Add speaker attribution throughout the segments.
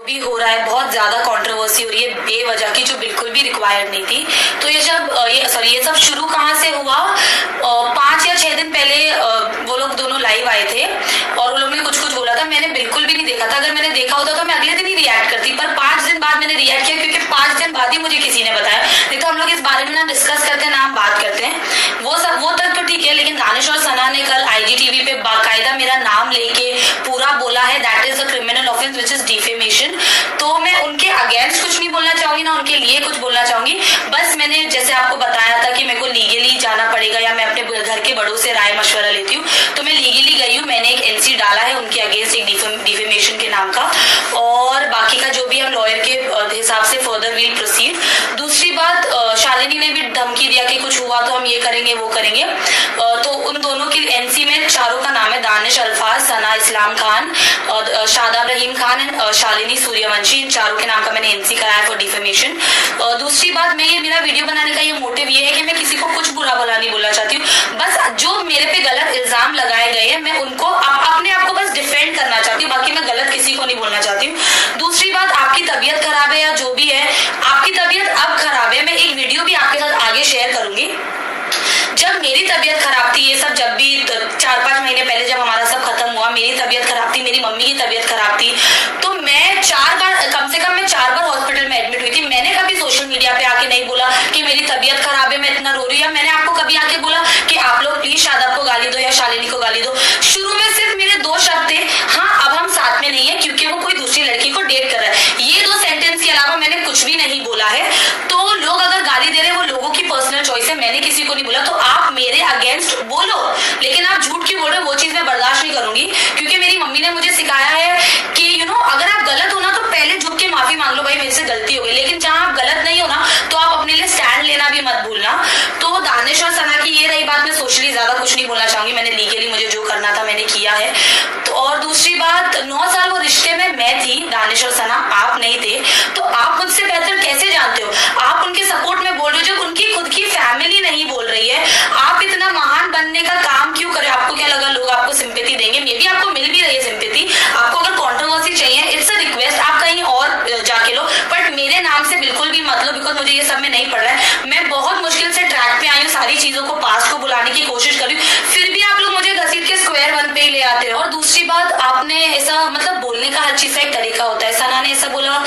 Speaker 1: भी हो रहा है, बहुत ज्यादा कंट्रोवर्सी हो रही है बेवजह की, जो बिल्कुल भी रिक्वायर्ड नहीं थी। तो ये सब शुरू कहाँ से हुआ? 5 या 6 दिन पहले वो लोग दोनों लाइव आए थे और वो लोग ने कुछ बोला था, मैंने बिल्कुल भी नहीं देखा था। अगर मैंने देखा होता तो मैं अगले दिन ही रिएक्ट करती, पर 5 दिन बाद मैंने रिएक्ट किया क्योंकि 5 दिन बाद ही मुझे किसी ने बताया। नहीं तो हम लोग इस बारे में ना डिस्कस करते हैं ना हम बात करते हैं, वो तक तो ठीक है। लेकिन दानिश और सना ने कल IGTV पे बाकायदा मेरा नाम लेके पूरा बोला है, that is a criminal offence which is defamation. तो मैं उनके अगेंस्ट कुछ नहीं बोलना चाहूंगी ना उनके लिए कुछ बोलना चाहूंगी। बस मैंने जैसे आपको बताया था कि मेरे को लीगली जाना पड़ेगा या मैं अपने घर के बड़ों से राय मशवरा लेती हूँ, तो मैं लीगली गई हूँ। मैंने एक NC डाला है उनके अगेंस्ट एक डिफेमेशन के नाम का, और बाकी का जो भी हम लॉयर के हिसाब से फर्दर विल प्रोसीड। दूसरी बात, शालिनी ने भी धमकी दिया कि कुछ हुआ तो हम ये करेंगे वो करेंगे। तो उन दोनों की NC में चारों का नाम है, दानिश अल्फाज, सना इस्लाम खान, शादाब रहीम खान एंड शालिनी सूर्यवंशी। इन चारों के नाम का मैंने NC कराया फॉर डिफेमेशन। दूसरी बात, मैं ये मेरा वीडियो बनाने का ये मोटिव ये है कि मैं किसी को कुछ बुरा भला नहीं बोलना चाहती हूँ। बस जो मेरे पे गलत इल्जाम लगाए गए हैं मैं उनको अपने आप को बस डिफेंड करना चाहती हूँ, बाकी मैं गलत किसी को नहीं बोलना चाहती हूँ। दूसरी बात, आपकी तबीयत खराब है या जो भी है, आपकी तबीयत अब खराब है, मैं एक वीडियो भी आपके साथ आगे शेयर करूंगी। जब मेरी तबीयत खराब थी, ये सब जब भी 4-5 महीने पहले जब हमारा सब खत्म हुआ, मेरी तबीयत खराब थी, मेरी मम्मी की तबीयत खराब थी, तो मैं 4 बार कम से कम मैं 4 बार हॉस्पिटल में एडमिट हुई थी। मैंने कभी सोशल मीडिया पे आके नहीं बोला कि मेरी तबीयत खराब है, मैं इतना रो रही हूँ, या मैंने आपको कभी आके बोला कि आप लोग प्लीज शादाब को गाली दो या शालिनी को गाली दो। शुरू में सिर्फ मेरे 2 शब्द थे, हाँ अब हम साथ में नहीं है क्योंकि वो कोई दूसरी लड़की को डेट कर रहा है। ये 2 सेंटेंस के अलावा मैंने कुछ भी नहीं बोला है। तो लोग अगर गाली दे रहे हैं वो लोगों की पर्सनल चॉइस है, मैंने किसी को नहीं बोला। तो आप मेरे अगेंस्ट बोलो, लेकिन आप झूठ क्यों बोल रहे हो वो चीज मैं बर्दाश्त नहीं करूंगी, क्योंकि मेरी मम्मी ने मुझे सिखाया है कि अगर आप गलत हो ना तो पहले झुक के माफी मांग लो, भाई मेरे से गलती हो गई। लेकिन जहां आप गलत नहीं हो ना तो आप अपने लिए स्टैंड लेना भी मत भूलना। तो दानिश और सना की ये रही बात, मैं सोशली ज्यादा कुछ नहीं बोलना चाहूंगी, मैंने लीगली मुझे जो करना था मैंने किया है। तो और दूसरी बात, 9 साल वो रिश्ते में मैं थी, दानिश और सना आप नहीं थे, तो आप मुझसे बेहतर कैसे जानते हो? आप उनके सपोर्ट में बोल रहे हो जब उनकी खुद की फैमिली नहीं बोल रही है। आप इतना महान बनने का काम क्यों करें? आपको क्या लगा लोग आपको सिंपैथी देंगे? मे बी आपको मिल भी रही है सिंपैथी, आपको अगर कंट्रोवर्सी चाहिए इट्स अ रिक्वेस्ट, आप कहीं और जाके लो, बट मेरे नाम से बिल्कुल भी मत लो, बिकॉज मुझे ये सब में नहीं पड़ रहा है। मैं बहुत मुश्किल से ट्रैक पे आई हूँ, सारी चीजों को पास को बुलाने की कोशिश कर रही हूँ, फिर भी आप लोग मुझे घसीट के स्क्वायर 1 पे ही ले आते हो। और दूसरी बात, आपने ऐसा बोलने का हर चीज का एक तरीका होता है। सना ने ऐसा बोला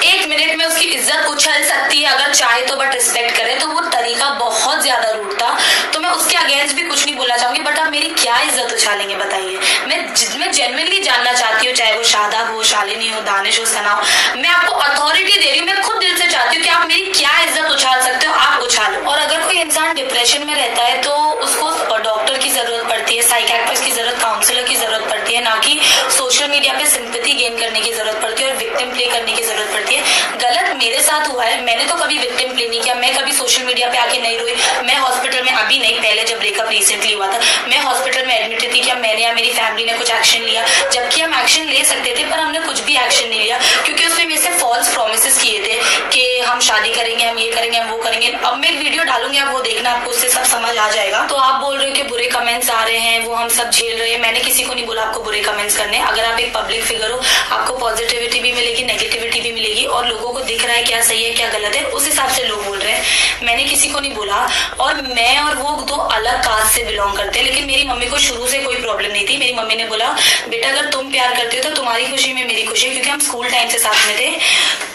Speaker 1: 1 मिनट में उसकी इज्जत उछल सकती है अगर चाहे तो, बट रिस्पेक्ट करे, तो वो तरीका बहुत ज्यादा रूड था। तो मैं उसके अगेंस्ट भी कुछ नहीं बोलना चाहूंगी, बट आप मेरी क्या इज्जत उछालेंगे बताइए? मैं जेन्युइनली जानना चाहती हूँ, चाहे वो शादाब हो, शालिनी हो, दानिश हो, सना हो, मैं आपको अथॉरिटी दे रही हूँ, मैं खुद दिल से चाहती हूँ कि आप मेरी क्या इज्जत उछाल सकते हो आप उछालो। और अगर कोई इंसान डिप्रेशन में रहता है तो उसको डॉक्टर की जरूरत पड़ती है, साइकियाट्रिस्ट की जरूरत, काउंसलर की जरूरत पड़ती है, ना कि सोशल मीडिया पे सिंपैथी गेन करने की जरूरत पड़ती है और विक्टिम प्ले करने की जरूरत पड़ती है। गलत मेरे साथ हुआ है, मैंने तो कभी विक्टिम प्ले नहीं किया, मैं कभी सोशल मीडिया पे आके नहीं रोई। मैं हॉस्पिटल में अभी नहीं, पहले जब ब्रेकअप रिसेंटली हुआ था, मैं हॉस्पिटल में एडमिट थी, क्या मैंने या मेरी फैमिली ने कुछ एक्शन लिया? जबकि हम एक्शन ले सकते थे, पर हमने कुछ भी एक्शन नहीं लिया, क्योंकि उसने मेरे से फॉल्स प्रोमिसेस किए थे कि हम शादी करेंगे, हम ये करेंगे, हम वो करेंगे। अब मैं एक वीडियो डालूंगी, आप वो देखना, आपको उससे सब समझ आ जाएगा। तो आप बोल रहे हो कि बुरे कमेंट्स आ रहे हैं, वो हम सब झेल रहे हैं, मैंने किसी को नहीं बोला आपको बुरे कमेंट्स करने। अगर आप एक पब्लिक फिगर हो, आपको पॉजिटिविटी भी मिलेगी, नेगेटिविटी भी मिलेगी, और लोगों को दिख रहा है क्या सही है क्या गलत है, उस हिसाब से लोग बोल रहे हैं। मैंने किसी को नहीं बोला, और मैं और वो 2 अलग कास्ट से बिलोंग करते हैं। लेकिन मेरी मम्मी को शुरू से कोई प्रॉब्लम नहीं थी। मेरी मम्मी ने बोला बेटा अगर तुम प्यार करते हो तो तुम्हारी खुशी में मेरी खुशी, क्योंकि हम स्कूल टाइम से साथ में थे।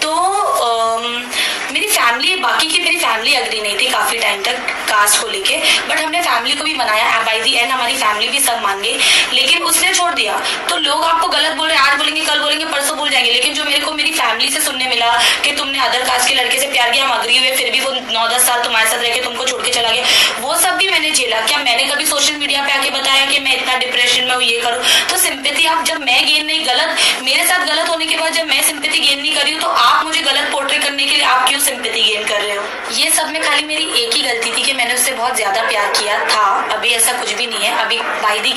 Speaker 1: तो मेरी फैमिली, बाकी की मेरी फैमिली एग्री नहीं थी काफी टाइम तक कास्ट को लेके, बट हमने फैमिली को भी मनाया, बाय द एंड हमारी फैमिली भी सब मान गई। लेकिन उसने छोड़ दिया, तो लोग आपको गलत बोल रहे हैं, आज बोलेंगे कल बोलेंगे परसों भूल जाएंगे। लेकिन जो मेरे को मेरी फैमिली से सुनने मिला कि तुमने अदर कास्ट के लड़के से प्यार किया, हम अग्री हुए, फिर भी वो 9-10 साल तुम्हारे साथ रह के तुमको छोड़ के चला गया, वो सब भी मैंने झेला। क्या मैंने कभी सोशल मीडिया पे आके बताया कि मैं इतना डिप्रेशन में हूँ, ये करूँ? तो सिंपैथी आप जब मैं गेन नहीं, गलत मेरे साथ गलत होने के बाद जब मैं सिंपैथी गेन नहीं कर रही हूँ, तो आप मुझे गलत पोर्ट्रे करने के लिए आप क्यों सिंपैथी गेन कर रहे हो? ये सब में खाली मेरी एक ही गलती थी कि मैंने उससे बहुत ज्यादा प्यार किया था। अभी ऐसा कुछ भी नहीं है, अभी by the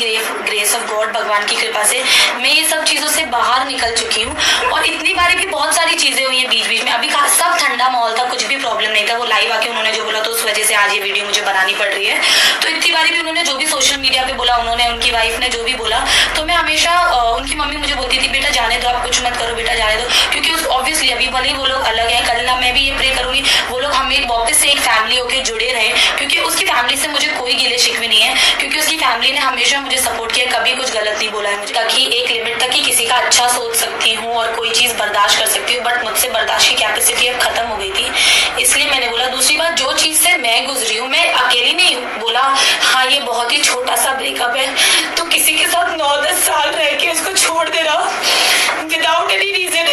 Speaker 1: grace of God, भगवान की कृपा से मैं ये सब चीजों से बाहर निकल चुकी हूँ। और इतनी बारी भी बहुत सारी चीजें हुई है बीच बीच में, अभी सब ठंडा माहौल था, कुछ भी प्रॉब्लम नहीं था। वो लाइव आके उन्होंने जो बोला तो उस वजह से आज ये वीडियो मुझे बनानी पड़ रही है। तो इतनी बारी भी उन्होंने जो भी सोशल मीडिया पे बोला, उन्होंने, उनकी वाइफ ने जो भी बोला, तो मैं हमेशा उनकी मम्मी मुझे बोलती थी बेटा जाने दो, आप कुछ मत करो बेटा, जाने दो, क्योंकि ऑब्वियसली अभी भले ही वो लोग अलग है, कल ना मैं भी ये प्रे करूंगी वो लोग हमें वापस से एक फैमिली होकर जुड़े रहे, क्योंकि उसकी फैमिली से मुझे कोई गिले शिकवे नहीं है, क्योंकि उसकी फैमिली ने हमेशा मुझे सपोर्ट किया, कभी कुछ गलत नहीं बोला है मुझे, ताकि एक लिमिट तक ही किसी का अच्छा सोच सकती हूँ और कोई चीज बर्दाश्त कर सकती हूँ, बट मुझसे बर्दाश्त की कैपेसिटी अब खत्म हो गई थी, इसलिए मैंने बोला। दूसरी बात, जो चीज से मैं गुजरी हूँ, मैं अकेली नहीं बोला, हाँ ये बहुत ही छोटा सा ब्रेकअप है, तो किसी के साथ 9-10 साल रह के उसको छोड़ देना विदाउट एनी रीजन